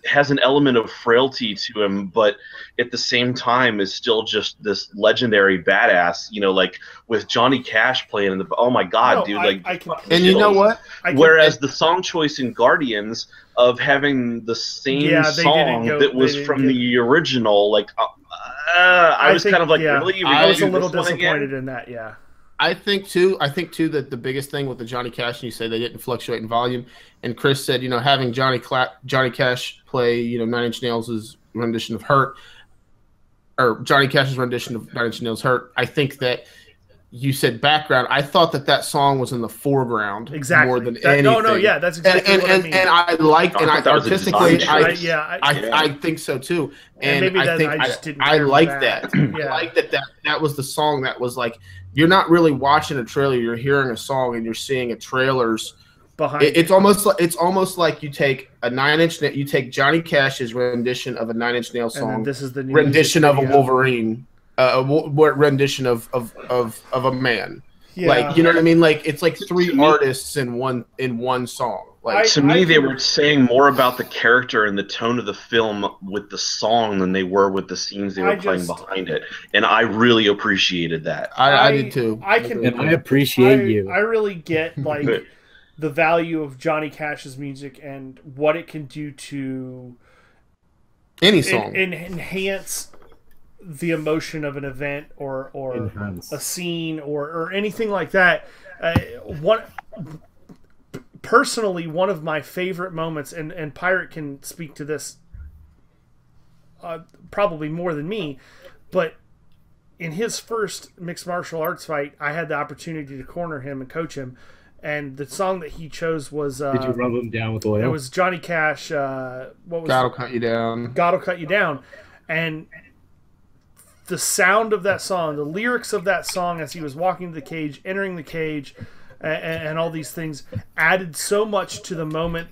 has an element of frailty to him, but at the same time is still just this legendary badass, like with Johnny Cash playing in the, oh my god, No, dude, I can. And you know what? Whereas the song choice in Guardians of having the same song that was from the original, like I was kind of like, really? I was a little disappointed in that. Yeah, I think too that the biggest thing with the Johnny Cash, and you say they didn't fluctuate in volume, and Chris said, having Johnny Cash play, Nine Inch Nails' rendition of "Hurt," or Johnny Cash's rendition of Nine Inch Nails' "Hurt." I think that you said background. I thought that song was in the foreground more than anything. No, yeah, that's exactly what I mean. And I liked, and I artistically, I think so too. And maybe I think I like that. Yeah. I like that was the song that was like, you're not really watching a trailer, you're hearing a song and you're seeing a trailer's behind. It's almost like you take you take Johnny Cash's rendition of a Nine Inch Nails song, this is the new rendition of a Wolverine. Rendition of a man, like you know what I mean. Like it's like three artists in one song. Like to me, they were saying more about the character and the tone of the film with the song than they were with the scenes they were playing behind it, and I really appreciated that. I did too. I appreciate you. I really get like the value of Johnny Cash's music and what it can do to any song enhance the emotion of an event or a scene or anything like that. Personally, one of my favorite moments, and Pirate can speak to this probably more than me, but in his first mixed martial arts fight, I had the opportunity to corner him and coach him, and the song that he chose was Did you rub him down with oil? It was Johnny Cash. What was God'll Cut You Down. God'll Cut You Down. And the sound of that song, the lyrics of that song as he was walking to the cage, entering the cage, and all these things added so much to the moment.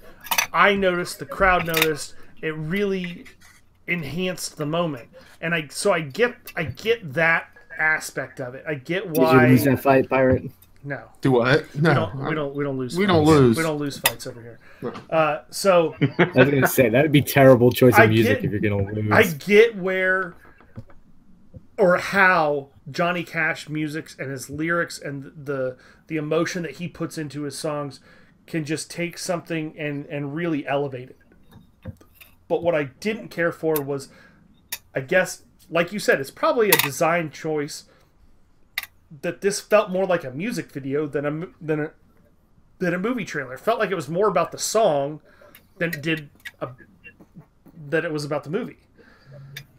I noticed, the crowd noticed. It really enhanced the moment, and I get that aspect of it. I get why. Did you lose that fight, Pirate? No. Do what? No, we don't lose. We don't lose. We don't lose fights over here. So I was gonna say that'd be terrible choice of music if you're gonna lose. I get where or how Johnny Cash music and his lyrics and the emotion that he puts into his songs can just take something and really elevate it. But what I didn't care for was, I guess, like you said, it's probably a design choice that this felt more like a music video than a movie trailer. It felt like it was more about the song than that it was about the movie.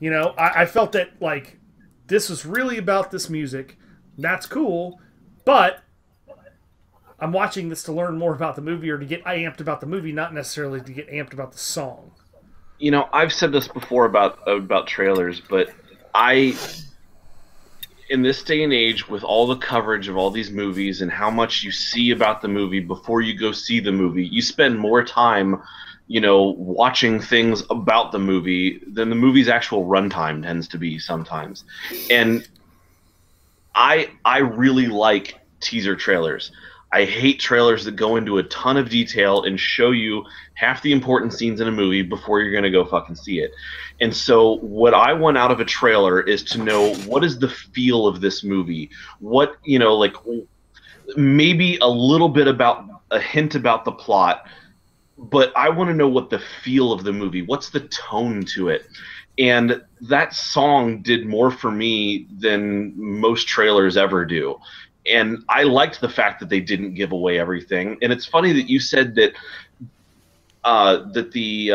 I felt that like this was really about this music. That's cool, but I'm watching this to learn more about the movie or to get amped about the movie, not necessarily to get amped about the song. I've said this before about trailers, but in this day and age, with all the coverage of all these movies and how much you see about the movie before you go see the movie, you spend more time, watching things about the movie than the movie's actual runtime tends to be sometimes. And I really like teaser trailers. I hate trailers that go into a ton of detail and show you half the important scenes in a movie before you're going to go fucking see it. And so what I want out of a trailer is to know, what is the feel of this movie? What, like maybe a little bit about a hint about the plot, but I want to know what the feel of the movie, what's the tone to it. And that song did more for me than most trailers ever do. And I liked the fact that they didn't give away everything. And it's funny that you said that the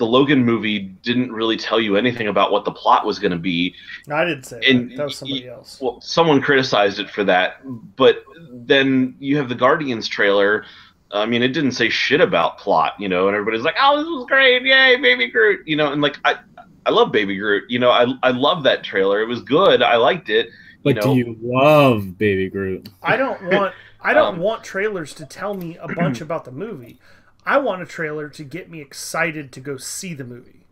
Logan movie didn't really tell you anything about what the plot was going to be. No, I didn't say that. That was somebody else. Well, someone criticized it for that. But then you have the Guardians trailer. I mean, it didn't say shit about plot, and everybody's like, "Oh, this was great, yay, Baby Groot," and like I love Baby Groot, I love that trailer. It was good. I liked it. But do you love Baby Groot? I don't want trailers to tell me a bunch about the movie. I want a trailer to get me excited to go see the movie.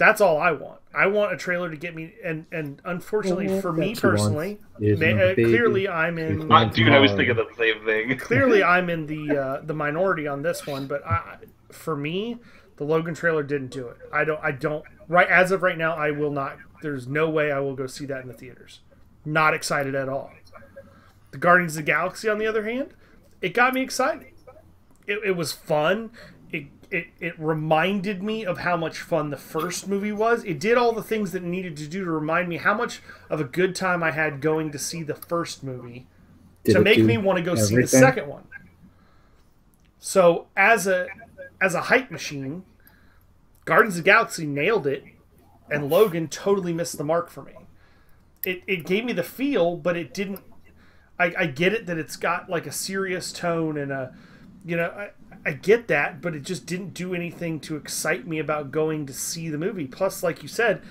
That's all I want. I want a trailer to get me, and unfortunately for me personally, clearly I'm in. Dude, I was thinking the same thing. Clearly, I'm in the minority on this one, but for me, the Logan trailer didn't do it. I don't. Right as of right now, I will not. There's no way I will go see that in the theaters. Not excited at all. The Guardians of the Galaxy, on the other hand, it got me excited. It was fun. It reminded me of how much fun the first movie was. It did all the things that it needed to do to remind me how much of a good time I had going to see the first movie to make me want to go see the second one. So as a hype machine, Guardians of the Galaxy nailed it, and Logan totally missed the mark for me. It gave me the feel, but it didn't. I get it that it's got like a serious tone and a, I get that, but it just didn't do anything to excite me about going to see the movie. Plus, like you said,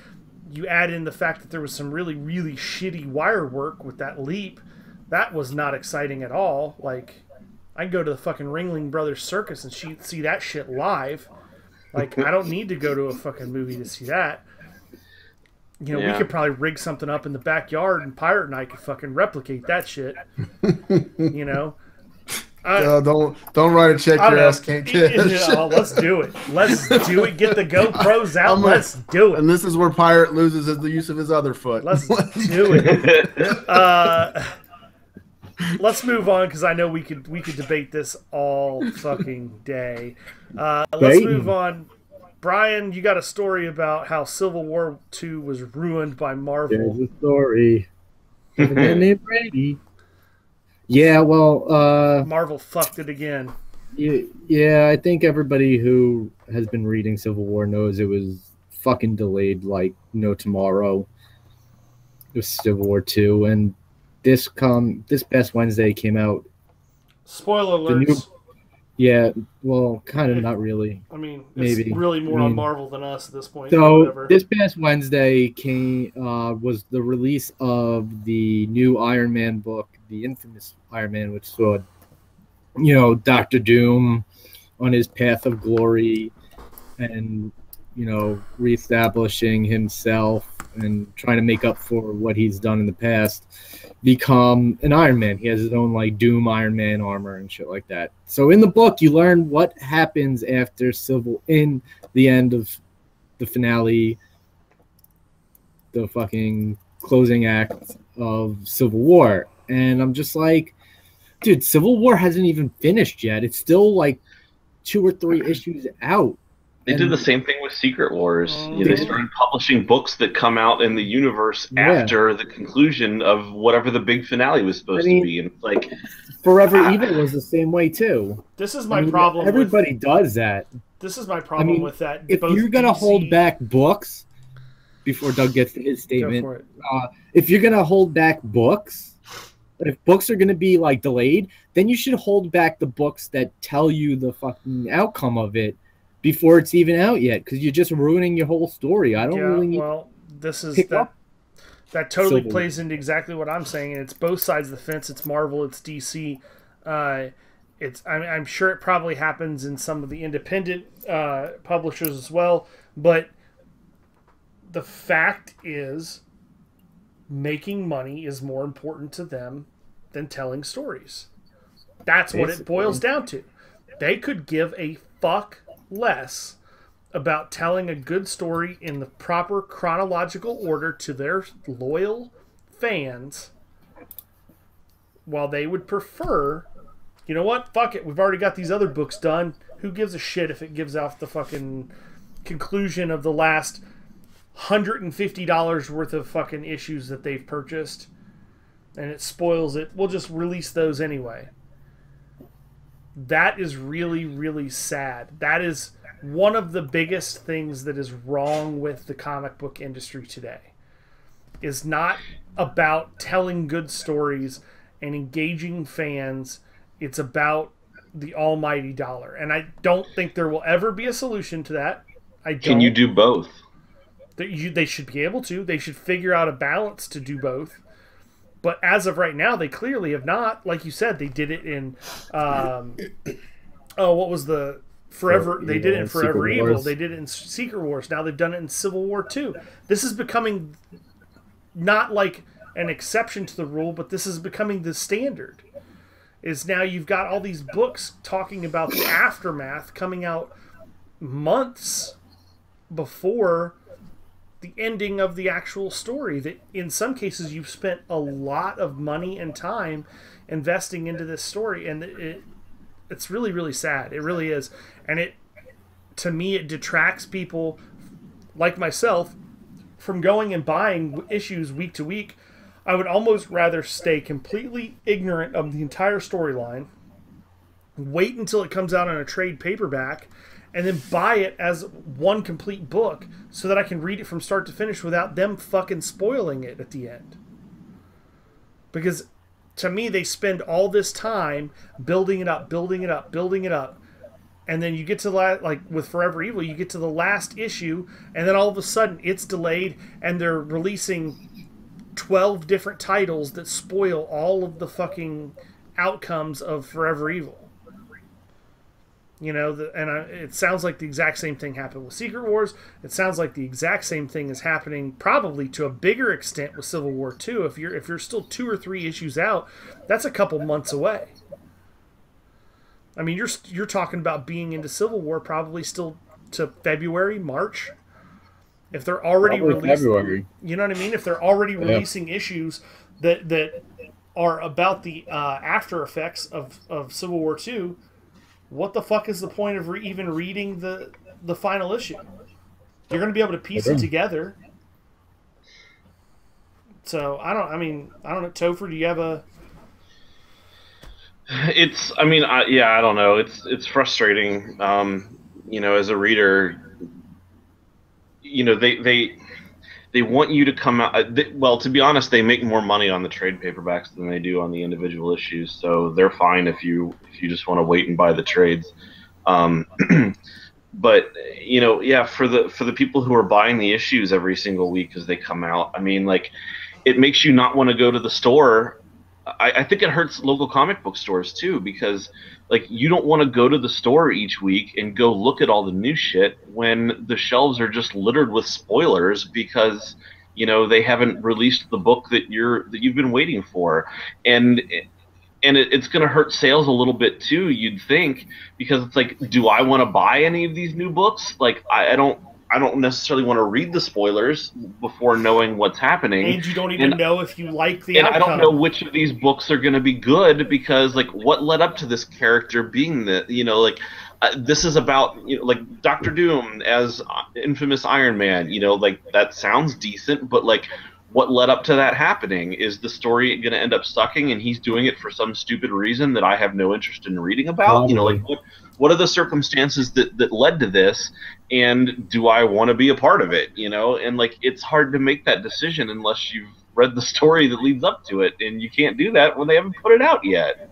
you add in the fact that there was some really, really shitty wire work with that leap. That was not exciting at all. Like, I can go to the fucking Ringling Brothers Circus and see that shit live. Like, I don't need to go to a fucking movie to see that. We could probably rig something up in the backyard and Pirate and I could fucking replicate that shit. Don't write a check your ass can't cash. Let's do it. Let's do it. Get the GoPros out. Let's do it. And this is where Pirate loses the use of his other foot. Let's do it. Let's move on because I know we could debate this all fucking day. Let's move on. Brian, you got a story about how Civil War II was ruined by Marvel. There's a story. Named Brady. Yeah, well, Marvel fucked it again. Yeah, I think everybody who has been reading Civil War knows it was fucking delayed like no tomorrow. It was Civil War 2, and this past Wednesday came out. Spoiler alerts. Yeah, well, kind of not really. I mean, it's really more on Marvel than us at this point. So this past Wednesday was the release of the new Iron Man book, the infamous Iron Man, which saw, Dr. Doom on his path of glory and, reestablishing himself and trying to make up for what he's done in the past, become an Iron Man. He has his own Doom Iron Man armor and shit like that. So in the book, you learn what happens after in the end of the finale, the fucking closing act of Civil War. And I'm just like, dude, Civil War hasn't even finished yet. It's still 2 or 3 issues out. They did the same thing with Secret Wars. They started publishing books that come out in the universe after the conclusion of whatever the big finale was supposed to be. And Forever Evil was the same way too. This is my problem. Everybody does that. This is my problem with that. If you're gonna hold back books, before Doug gets to his statement, if you're gonna hold back books, if books are gonna be delayed, then you should hold back the books that tell you the fucking outcome of it before it's even out yet, because you're just ruining your whole story. I don't really need. Well, this is that totally plays into exactly what I'm saying, and it's both sides of the fence. It's Marvel, it's DC. I'm sure it probably happens in some of the independent publishers as well, but the fact is, making money is more important to them than telling stories. That's what it boils down to. They could give a fuck less about telling a good story in the proper chronological order to their loyal fans, while they would prefer, fuck it, we've already got these other books done. Who gives a shit if it gives off the fucking conclusion of the last $150 worth of fucking issues that they've purchased, and it spoils it. We'll just release those anyway. That is really, really sad. That is one of the biggest things that is wrong with the comic book industry today. Is not about telling good stories and engaging fans. It's about the almighty dollar. And I don't think there will ever be a solution to that. Can you do both? They should be able to. They should figure out a balance to do both. But as of right now, they clearly have not. Like you said, they did it in... what was the Forever, they did it in Secret Forever Evil. Wars. They did it in Secret Wars. Now they've done it in Civil War 2. This is becoming not like an exception to the rule, but this is becoming the standard. Is now you've got all these books talking about the aftermath coming out months before the ending of the actual story, that in some cases you've spent a lot of money and time investing into this story, and it's really, really sad. It really is. And to me, it detracts people like myself from going and buying issues week to week. I would almost rather stay completely ignorant of the entire storyline, wait until it comes out on a trade paperback, and then buy it as one complete book so that I can read it from start to finish without them fucking spoiling it at the end. Because to me, they spend all this time building it up, and then you get to like with Forever Evil, you get to the last issue, and then all of a sudden it's delayed, and they're releasing 12 different titles that spoil all of the fucking outcomes of Forever Evil. You know, it sounds like the exact same thing happened with Secret Wars. It sounds like the exact same thing is happening, probably to a bigger extent, with Civil War 2. If you're still 2 or 3 issues out, that's a couple months away. I mean, you're talking about being into Civil War probably still to February, March. If they're already releasing, February. You know what I mean? If they're already releasing issues that are about the after effects of Civil War 2. What the fuck is the point of even reading the final issue? You're going to be able to piece it together. So I don't know. Topher, do you have a? I don't know. It's frustrating. You know, as a reader, you know, they want you to come out. Well, to be honest, they make more money on the trade paperbacks than they do on the individual issues. So they're fine if you just want to wait and buy the trades. But you know, yeah, for the people who are buying the issues every single week as they come out, I mean, like, it makes you not want to go to the store. I think it hurts local comic book stores too, because like, you don't want to go to the store each week and go look at all the new shit when the shelves are just littered with spoilers because, you know, they haven't released the book that you've been waiting for. And it's going to hurt sales a little bit too, you'd think, because it's like, do I want to buy any of these new books? Like, I don't necessarily want to read the spoilers before knowing what's happening. And you don't even know if you like the outcome. I don't know which of these books are going to be good, because like, what led up to this character being this is about, you know, like Doctor Doom as infamous Iron Man, you know, like that sounds decent, but like, what led up to that happening? Is the story going to end up sucking and he's doing it for some stupid reason that I have no interest in reading about? You know, like, what are the circumstances that led to this, and do I want to be a part of it? You know, and like, it's hard to make that decision unless you've read the story that leads up to it, and you can't do that when they haven't put it out yet.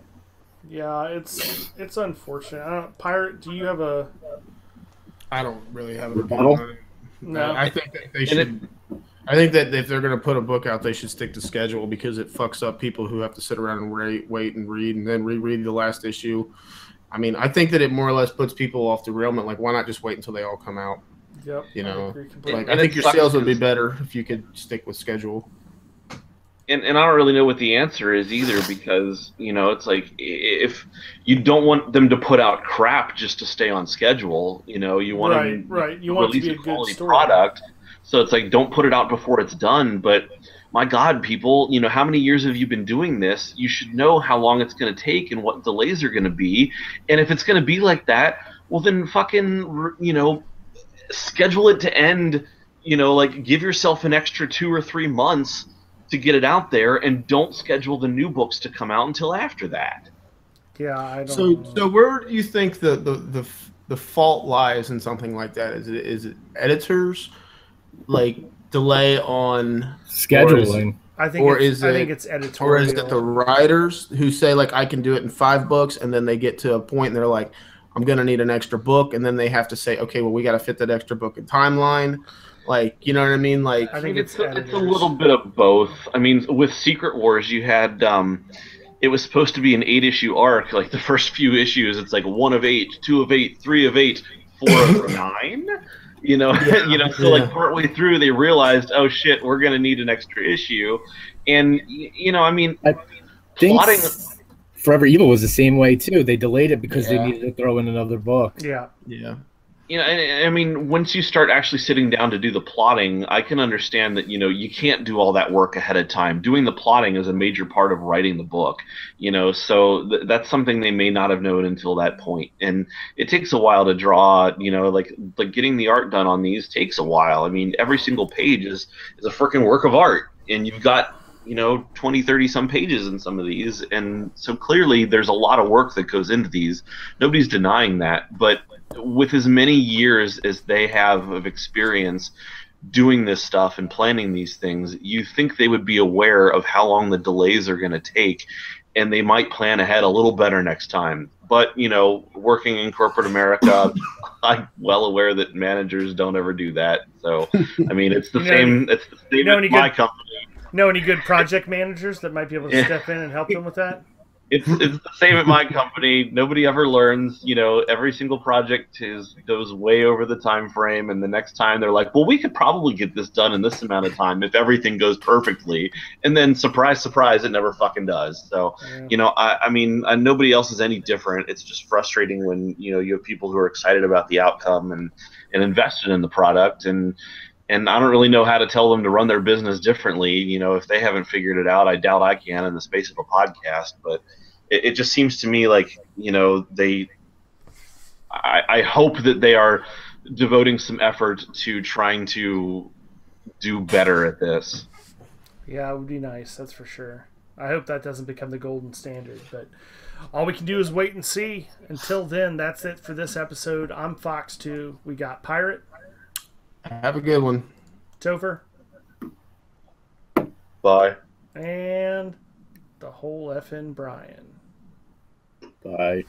Yeah, it's unfortunate. Pirate, do you have a? I don't really have an opinion. No, I think that they should. I think that if they're going to put a book out, they should stick to schedule, because it fucks up people who have to sit around and wait and read and then reread the last issue. I mean, I think that it more or less puts people off derailment. Like, why not just wait until they all come out? Yep. You know, And I think your sucks sales would be better if you could stick with schedule. And I don't really know what the answer is either, because, you know, it's like, if you don't want them to put out crap just to stay on schedule, you know, you want to You want it to release be a a good quality story. product. So it's like, don't put it out before it's done. But my God, people, you know, how many years have you been doing this? You should know how long it's going to take and what delays are going to be. And if it's going to be like that, well, then fucking, you know, schedule it to end, you know, like, give yourself an extra 2 or 3 months to get it out there, and don't schedule the new books to come out until after that. Yeah, I don't know. So where do you think the fault lies in something like that? Is it editors, like, delay on Scheduling. I think it's editorial. Or is it the writers who say, like, I can do it in 5 books, and then they get to a point and they're like, I'm going to need an extra book, and then they have to say, okay, well, we got to fit that extra book in timeline. Like, you know what I mean? Like, I think it's a little bit of both. I mean, with Secret Wars, you had it was supposed to be an 8-issue arc. Like the first few issues, it's like 1 of 8, 2 of 8, 3 of 8, 4 of 9. You know, so like partway through they realized, oh shit, we're gonna need an extra issue, and I mean, I think plotting. Forever Evil was the same way too. They delayed it because they needed to throw in another book. Yeah. And I mean, once you start actually sitting down to do the plotting, I can understand that, you can't do all that work ahead of time. Doing the plotting is a major part of writing the book, so that's something they may not have known until that point. And it takes a while to draw, like getting the art done on these takes a while. I mean, every single page is a freaking work of art, and you've got 20, 30 some pages in some of these. And so clearly there's a lot of work that goes into these. Nobody's denying that. But with as many years as they have of experience doing this stuff and planning these things, you think they would be aware of how long the delays are going to take, and they might plan ahead a little better next time. But, working in corporate America, I'm well aware that managers don't ever do that. So, I mean, it's the same. It's the same at my company. Know any good project managers that might be able to step in and help them with that? It's the same at my company. Nobody ever learns. Every single project goes way over the time frame, and the next time they're like, well, we could probably get this done in this amount of time if everything goes perfectly. And then surprise, surprise, it never fucking does. So, I mean, nobody else is any different. It's just frustrating when, you have people who are excited about the outcome and invested in the product, and I don't really know how to tell them to run their business differently. If they haven't figured it out, I doubt I can in the space of a podcast. But it just seems to me like, I hope that they are devoting some effort to trying to do better at this. Yeah, it would be nice. That's for sure. I hope that doesn't become the golden standard. But all we can do is wait and see. Until then, that's it for this episode. I'm Fox2. We got Pirate. Have a good one. Topher. Bye. And the whole effing Brian. Bye.